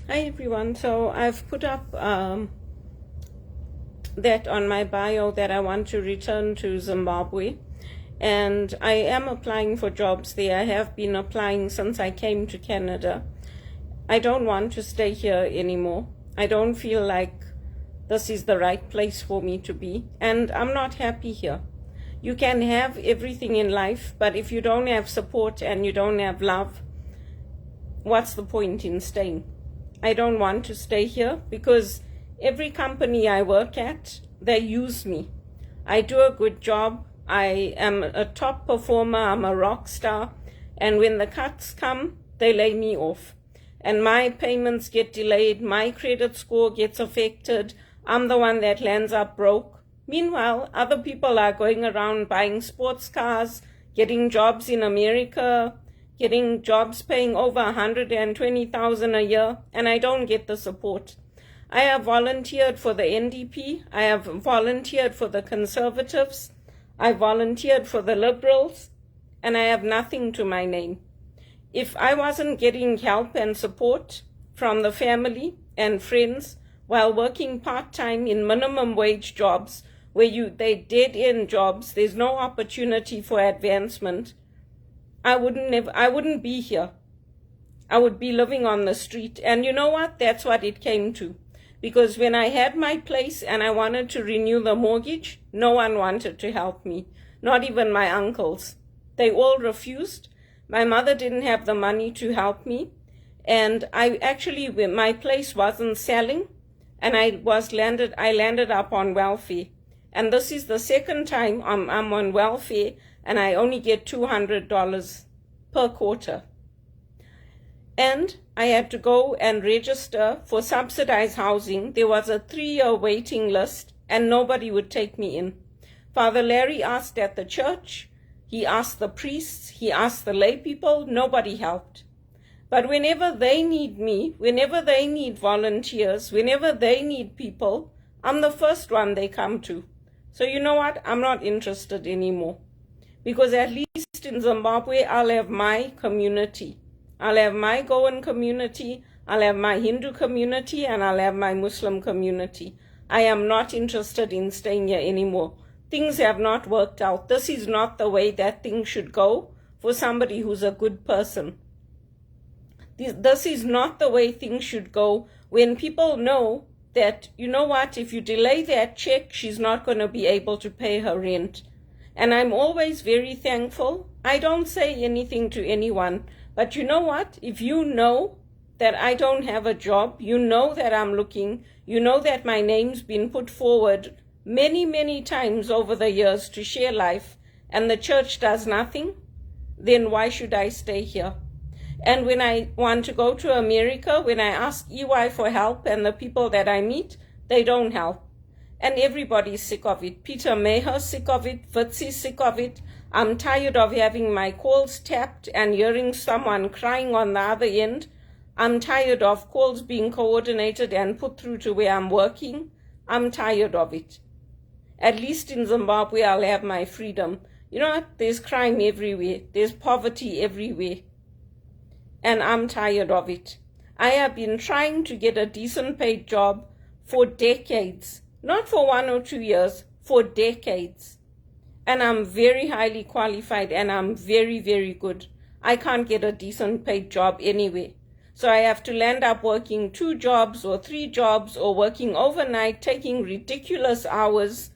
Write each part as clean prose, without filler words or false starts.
Hi everyone. So I've put up that on my bio that I want to return to Zimbabwe, and I am applying for jobs there. I have been applying since I came to Canada. I don't want to stay here anymore. I don't feel like this is the right place for me to be, and I'm not happy here. You can have everything in life, but if you don't have support and you don't have love, what's the point in staying? I don't want to stay here because every company I work at, they use me. I do a good job. I am a top performer. I'm a rock star. And when the cuts come, they lay me off. And my payments get delayed. My credit score gets affected. I'm the one that lands up broke. Meanwhile, other people are going around buying sports cars, getting jobs in America, getting jobs paying over $120,000 a year, and I don't get the support. I have volunteered for the NDP. I have volunteered for the Conservatives. I volunteered for the Liberals, and I have nothing to my name. If I wasn't getting help and support from the family and friends while working part-time in minimum wage jobs where they dead-end jobs, there's no opportunity for advancement, I wouldn't be here. I would be living on the street. And you know what? That's what it came to. Because when I had my place and I wanted to renew the mortgage, no one wanted to help me. Not even my uncles. They all refused. My mother didn't have the money to help me. And my place wasn't selling. And I landed up on welfare. And this is the second time I'm on welfare, and I only get $200 per quarter. And I had to go and register for subsidized housing. There was a 3-year waiting list, and nobody would take me in. Father Larry asked at the church, he asked the priests, he asked the lay people, nobody helped. But whenever they need me, whenever they need volunteers, whenever they need people, I'm the first one they come to. So you know what? I'm not interested anymore. Because at least in Zimbabwe, I'll have my community. I'll have my Goan community, I'll have my Hindu community, and I'll have my Muslim community. I am not interested in staying here anymore. Things have not worked out. This is not the way that things should go for somebody who's a good person. This is not the way things should go when people know that, you know what, if you delay that check, she's not going to be able to pay her rent. And I'm always very thankful. I don't say anything to anyone, but you know what? If you know that I don't have a job, you know that I'm looking, you know that my name's been put forward many, many times over the years to share life, and the church does nothing, then why should I stay here? And when I want to go to America, when I ask EY for help and the people that I meet, they don't help. And everybody's sick of it. Peter Maher's sick of it. Vitzi's sick of it. I'm tired of having my calls tapped and hearing someone crying on the other end. I'm tired of calls being coordinated and put through to where I'm working. I'm tired of it. At least in Zimbabwe, I'll have my freedom. You know what? There's crime everywhere. There's poverty everywhere. And I'm tired of it. I have been trying to get a decent paid job for decades. Not for 1 or 2 years, for decades. And I'm very highly qualified and I'm very, very good. I can't get a decent paid job anywhere. So I have to land up working 2 jobs or 3 jobs or working overnight, taking ridiculous hours,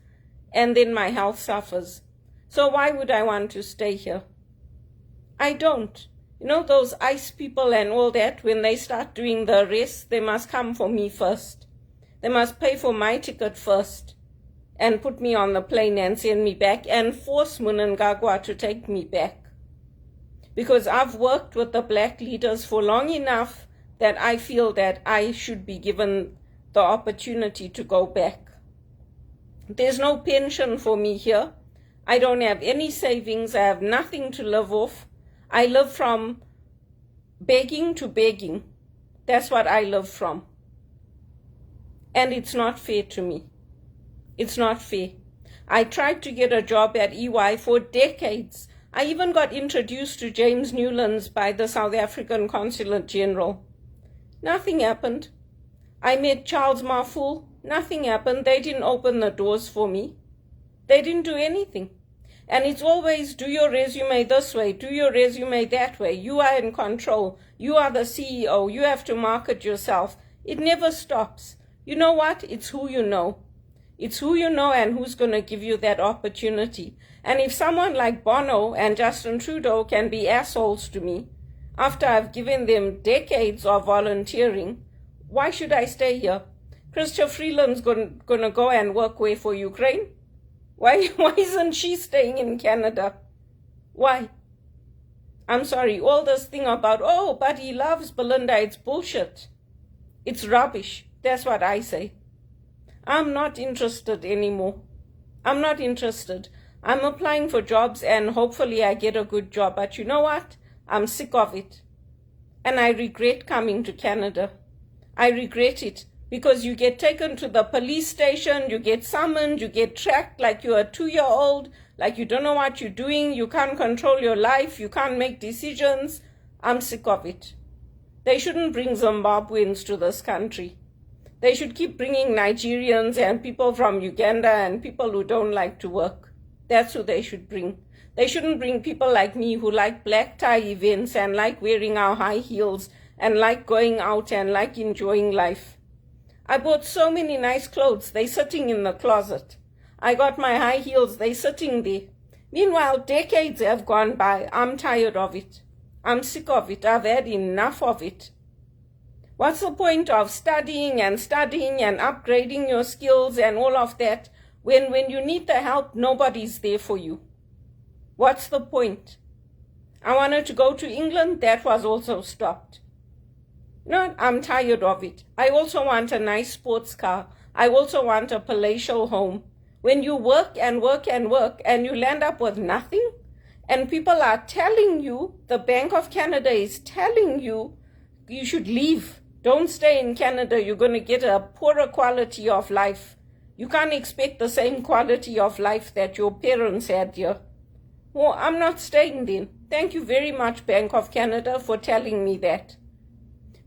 and then my health suffers. So why would I want to stay here? I don't. You know, those ICE people and all that, when they start doing the arrest, they must come for me first. They must pay for my ticket first and put me on the plane and send me back and force Mnangagwa to take me back. Because I've worked with the black leaders for long enough that I feel that I should be given the opportunity to go back. There's no pension for me here. I don't have any savings. I have nothing to live off. I live from begging to begging. That's what I live from. And it's not fair to me. It's not fair. I tried to get a job at EY for decades. I even got introduced to James Newlands by the South African Consulate General. Nothing happened. I met Charles Marfool. Nothing happened. They didn't open the doors for me. They didn't do anything. And it's always do your resume this way, do your resume that way. You are in control. You are the CEO. You have to market yourself. It never stops. You know what? It's who you know. It's who you know and who's going to give you that opportunity. And if someone like Bono and Justin Trudeau can be assholes to me after I've given them decades of volunteering, why should I stay here? Chrystia Freeland's going to go and work where for Ukraine? Why isn't she staying in Canada? Why? I'm sorry, all this thing about, oh, but he loves Belinda, it's bullshit. It's rubbish. That's what I say. I'm not interested anymore. I'm not interested. I'm applying for jobs and hopefully I get a good job. But you know what? I'm sick of it. And I regret coming to Canada. I regret it. Because you get taken to the police station, you get summoned, you get tracked like you're a 2-year-old, like you don't know what you're doing, you can't control your life, you can't make decisions. I'm sick of it. They shouldn't bring Zimbabweans to this country. They should keep bringing Nigerians and people from Uganda and people who don't like to work. That's who they should bring. They shouldn't bring people like me who like black tie events and like wearing our high heels and like going out and like enjoying life. I bought so many nice clothes, they're sitting in the closet. I got my high heels, they're sitting there. Meanwhile, decades have gone by. I'm tired of it. I'm sick of it. I've had enough of it. What's the point of studying and upgrading your skills and all of that when you need the help, nobody's there for you? What's the point? I wanted to go to England, that was also stopped. No, I'm tired of it. I also want a nice sports car. I also want a palatial home. When you work and work and work and you land up with nothing, and people are telling you, the Bank of Canada is telling you, you should leave. Don't stay in Canada. You're going to get a poorer quality of life. You can't expect the same quality of life that your parents had here. Well, I'm not staying then. Thank you very much, Bank of Canada, for telling me that.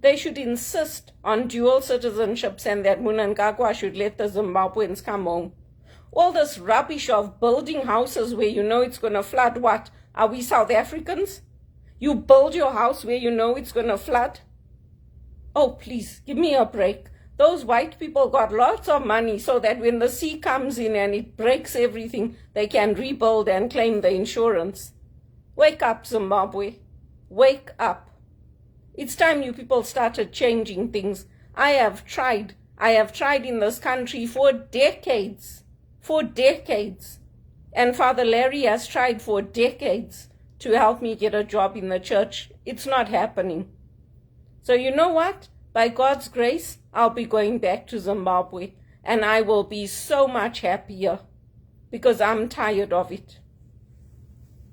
They should insist on dual citizenships and that Mnangagwa should let the Zimbabweans come home. All this rubbish of building houses where you know it's going to flood, what? Are we South Africans? You build your house where you know it's going to flood? Oh, please, give me a break. Those white people got lots of money so that when the sea comes in and it breaks everything, they can rebuild and claim the insurance. Wake up, Zimbabwe. Wake up. It's time you people started changing things. I have tried in this country for decades. And Father Larry has tried for decades to help me get a job in the church. It's not happening. So you know what? By God's grace, I'll be going back to Zimbabwe and I will be so much happier because I'm tired of it.